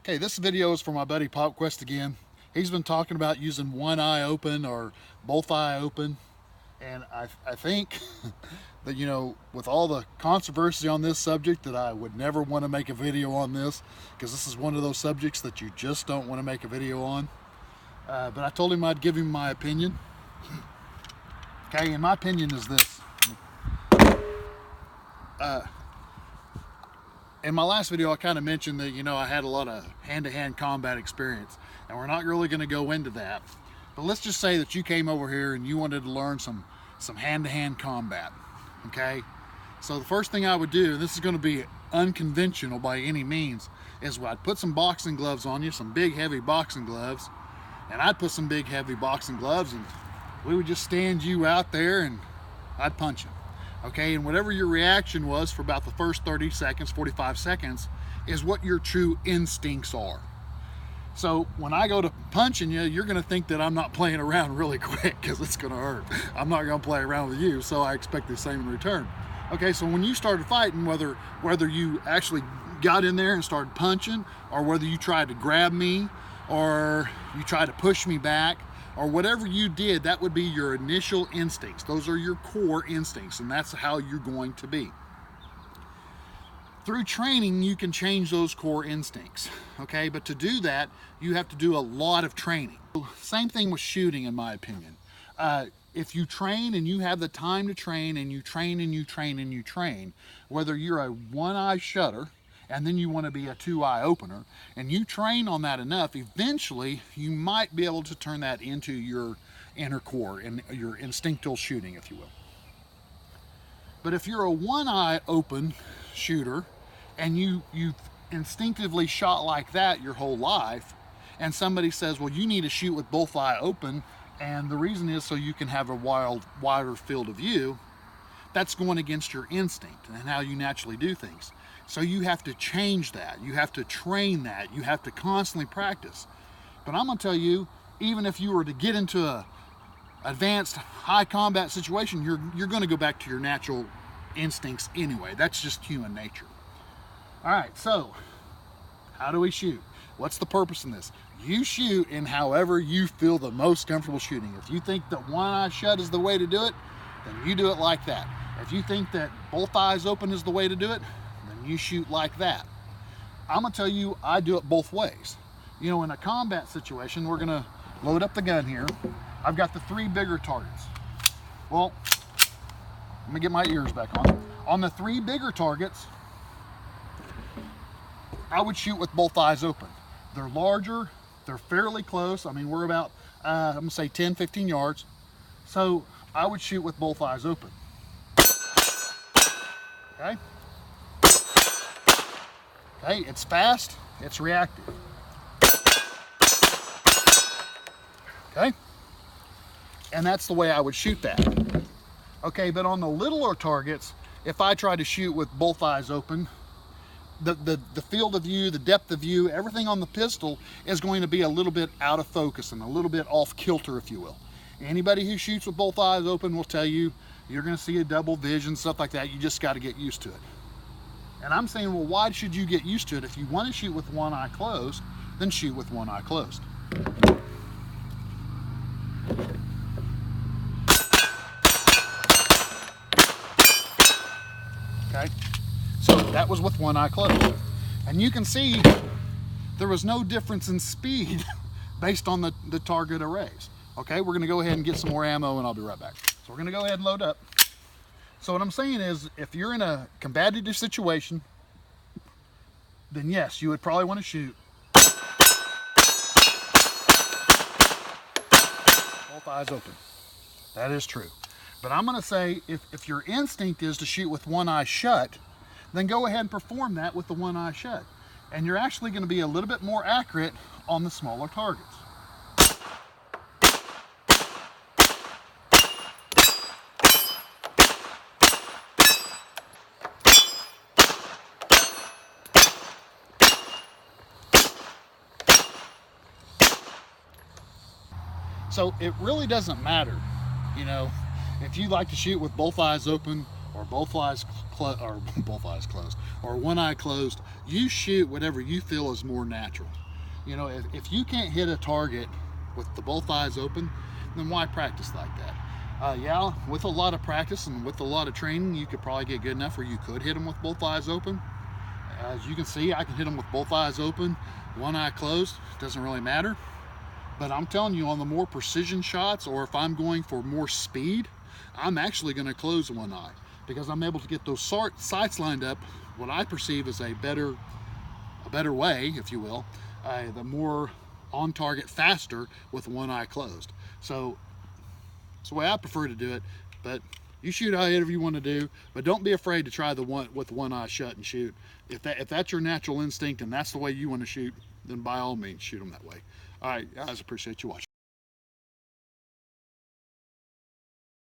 Okay, this video is for my buddy PopQuest again. He's been talking about using one eye open or both eye open. And I think that, with all the controversy on this subject, that I would never want to make a video on this, because this is one of those subjects that you just don't want to make a video on. But I told him I'd give him my opinion. Okay, and my opinion is this. In my last video, I kind of mentioned that, I had a lot of hand-to-hand combat experience, and we're not really going to go into that. But let's just say that you came over here and you wanted to learn some hand-to-hand combat, okay? So the first thing I would do, and this is going to be unconventional by any means, is I'd put some boxing gloves on you, some big, heavy boxing gloves, and I'd put some big, heavy boxing gloves, and we would just stand you out there, and I'd punch you. Okay, and whatever your reaction was for about the first 30 seconds, 45 seconds, is what your true instincts are. So when I go to punching you, you're gonna think that I'm not playing around really quick, because it's gonna hurt. I'm not gonna play around with you, so I expect the same in return. Okay, so when you started fighting, whether you actually got in there and started punching, or whether you tried to grab me, or you tried to push me back, or whatever you did, that would be your initial instincts. Those are your core instincts, and that's how you're going to be. Through training, you can change those core instincts, okay? But to do that, you have to do a lot of training. Same thing with shooting, in my opinion. If you train and you have the time to train, and you train and you train and you train, whether you're a one-eye shutter, and then you want to be a two-eye opener, and you train on that enough, eventually you might be able to turn that into your inner core and your instinctual shooting, if you will. But if you're a one-eye open shooter and you've instinctively shot like that your whole life, and somebody says, well, you need to shoot with both eye open, and the reason is so you can have a wider field of view, that's going against your instinct and how you naturally do things. So you have to change that. You have to train that. You have to constantly practice. But I'm gonna tell you, even if you were to get into a advanced high combat situation, you're gonna go back to your natural instincts anyway. That's just human nature. All right, so how do we shoot? What's the purpose in this? You shoot in however you feel the most comfortable shooting. If you think that one eye shut is the way to do it, then you do it like that. If you think that both eyes open is the way to do it, you shoot like that. I'm gonna tell you, I do it both ways. In a combat situation, we're gonna load up the gun here. I've got the 3 bigger targets. Well, let me get my ears back on. On the 3 bigger targets, I would shoot with both eyes open. They're larger, they're fairly close. I mean, we're about, I'm gonna say 10, 15 yards. So I would shoot with both eyes open. Okay? Okay, it's fast, it's reactive. Okay? And that's the way I would shoot that. Okay, but on the littler targets, if I try to shoot with both eyes open, the field of view, the depth of view, everything on the pistol is going to be a little bit out of focus and a little bit off kilter, if you will. Anybody who shoots with both eyes open will tell you, you're gonna see a double vision, stuff like that. You just gotta get used to it. And I'm saying, well, why should you get used to it? If you want to shoot with one eye closed, then shoot with one eye closed. Okay, so that was with one eye closed. And you can see there was no difference in speed based on the target arrays. Okay, we're gonna go ahead and get some more ammo and I'll be right back. So we're gonna go ahead and load up. So what I'm saying is, if you're in a combative situation, then yes, you would probably want to shoot both eyes open. That is true. But I'm going to say, if your instinct is to shoot with one eye shut, then go ahead and perform that with the one eye shut. And you're actually going to be a little bit more accurate on the smaller targets. So it really doesn't matter, if you like to shoot with both eyes open or both eyes closed, or one eye closed, you shoot whatever you feel is more natural. You know, if you can't hit a target with the both eyes open, then why practice like that? Yeah, with a lot of practice and with a lot of training, you could probably get good enough where you could hit them with both eyes open. As you can see, I can hit them with both eyes open, one eye closed, doesn't really matter. But I'm telling you, on the more precision shots, or if I'm going for more speed, I'm actually going to close one eye because I'm able to get those sights lined up, what I perceive as a better way, if you will, the more on target faster with one eye closed. So it's the way I prefer to do it, but you shoot however you want to do, but don't be afraid to try the one with one eye shut and shoot. If that's your natural instinct and that's the way you want to shoot, then by all means shoot them that way. All right, guys, appreciate you watching.